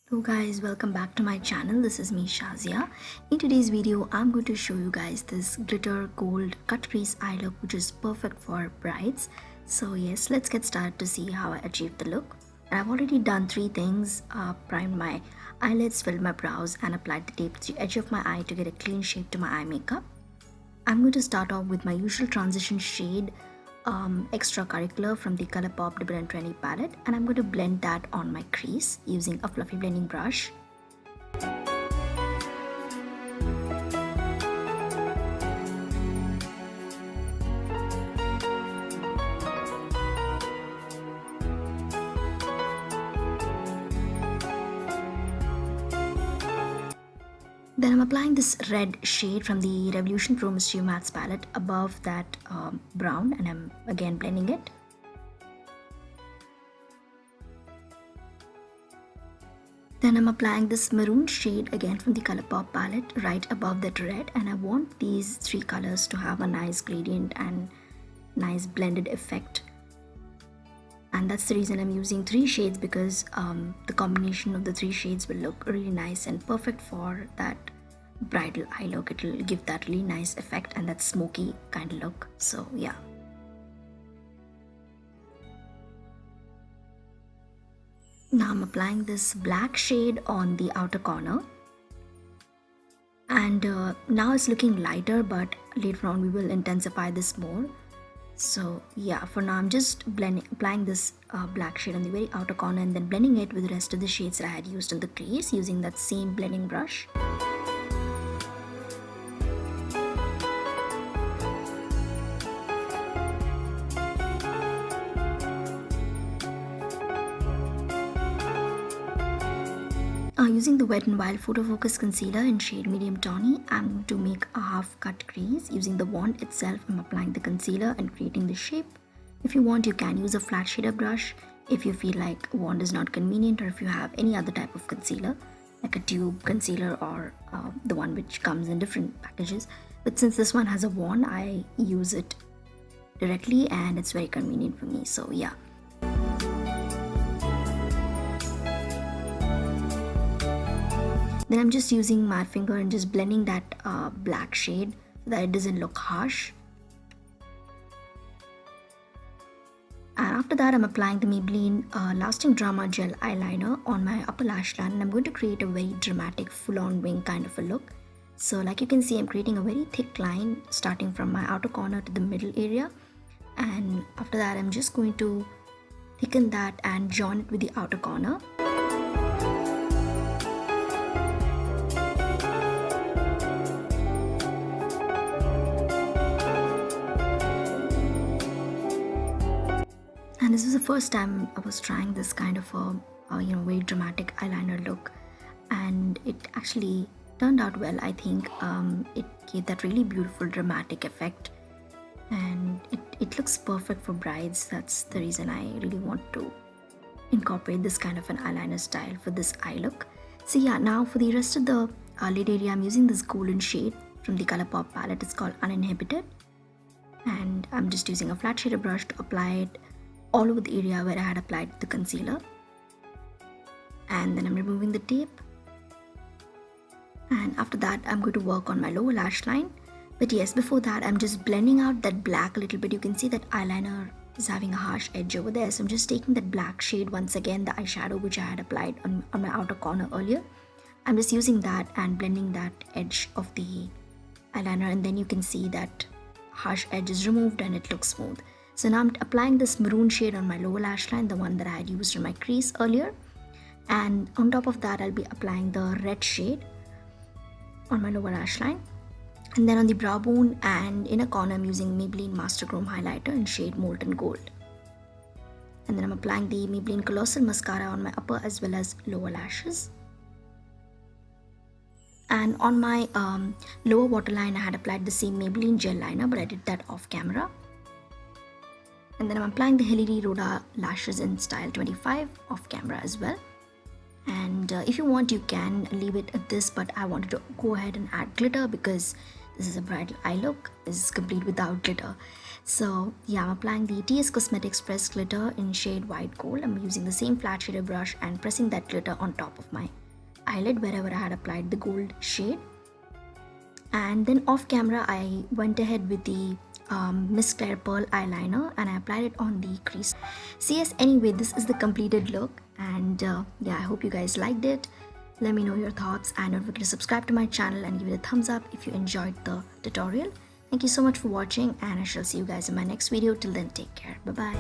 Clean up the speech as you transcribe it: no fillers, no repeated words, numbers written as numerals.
Hello guys, welcome back to my channel. This is me Shazia. In today's video I'm going to show you guys this glitter gold cut crease eye look which is perfect for brides. So yes, let's get started to see how I achieved the look. And I've already done three things. Primed my eyelids, filled my brows and applied the tape to the edge of my eye to get a clean shape to my eye makeup. I'm going to start off with my usual transition shade extracurricular from the Colourpop Double and 20 palette, and I'm going to blend that on my crease using a fluffy blending brush. Then I'm applying this red shade from the Revolution Pro Mischief Mattes palette above that brown, and I'm again blending it. Then I'm applying this maroon shade again from the Colourpop palette right above that red, and I want these three colors to have a nice gradient and nice blended effect. And that's the reason I'm using three shades, because the combination of the three shades will look really nice and perfect for that bridal eye look. It will give that really nice effect and that smoky kind of look. So yeah. Now I'm applying this black shade on the outer corner, and now it's looking lighter, but later on we will intensify this more. So yeah, for now I'm just applying this black shade on the very outer corner and then blending it with the rest of the shades that I had used on the crease using that same blending brush. Using the Wetnwild photofocus concealer in shade medium tawny, I'm going to make a half cut crease. Using the wand itself, I'm applying the concealer and creating the shape. If you want, you can use a flat shader brush if you feel like a wand is not convenient, or if you have any other type of concealer like a tube concealer or the one which comes in different packages. But since this one has a wand, I use it directly and it's very convenient for me. So yeah. Then I'm just using my finger and just blending that black shade so that it doesn't look harsh. And after that, I'm applying the Maybelline Lasting Drama Gel Eyeliner on my upper lash line, and I'm going to create a very dramatic full-on wing kind of a look. So like you can see, I'm creating a very thick line starting from my outer corner to the middle area. And after that, I'm just going to thicken that and join it with the outer corner. And this was the first time I was trying this kind of a very dramatic eyeliner look, and it actually turned out well. I think it gave that really beautiful dramatic effect, and it looks perfect for brides. That's the reason I really want to incorporate this kind of an eyeliner style for this eye look. So yeah, now for the rest of the lid area, I'm using this golden shade from the Colourpop palette. It's called Uninhibited, and I'm just using a flat shader brush to apply it all over the area where I had applied the concealer. And then I'm removing the tape, and after that I'm going to work on my lower lash line. But yes, before that I'm just blending out that black a little bit. You can see that eyeliner is having a harsh edge over there, so I'm just taking that black shade once again, the eyeshadow which I had applied on my outer corner earlier. I'm just using that and blending that edge of the eyeliner, and then you can see that harsh edge is removed and it looks smooth. So now I'm applying this maroon shade on my lower lash line, the one that I had used on my crease earlier. And on top of that, I'll be applying the red shade on my lower lash line. And then on the brow bone and inner corner, I'm using Maybelline Master Chrome Highlighter in shade Molten Gold. And then I'm applying the Maybelline Colossal Mascara on my upper as well as lower lashes. And on my lower waterline, I had applied the same Maybelline gel liner, but I did that off camera. And then I'm applying the Hilary Rhoda lashes in style 25 off camera as well. And if you want, you can leave it at this, but I wanted to go ahead and add glitter because This is a bridal eye look. This is complete without glitter. So yeah, I'm applying the TS Cosmetics Pressed Glitter in shade White Gold. I'm using the same flat shader brush and pressing that glitter on top of my eyelid wherever I had applied the gold shade. And then off camera, I went ahead with the Miss Claire Pearl eyeliner and I applied it on the crease. So yes, anyway, this is the completed look, and yeah, I hope you guys liked it. Let me know your thoughts, and don't forget to subscribe to my channel and give it a thumbs up if you enjoyed the tutorial. Thank you so much for watching, and I shall see you guys in my next video. Till then, take care. Bye bye.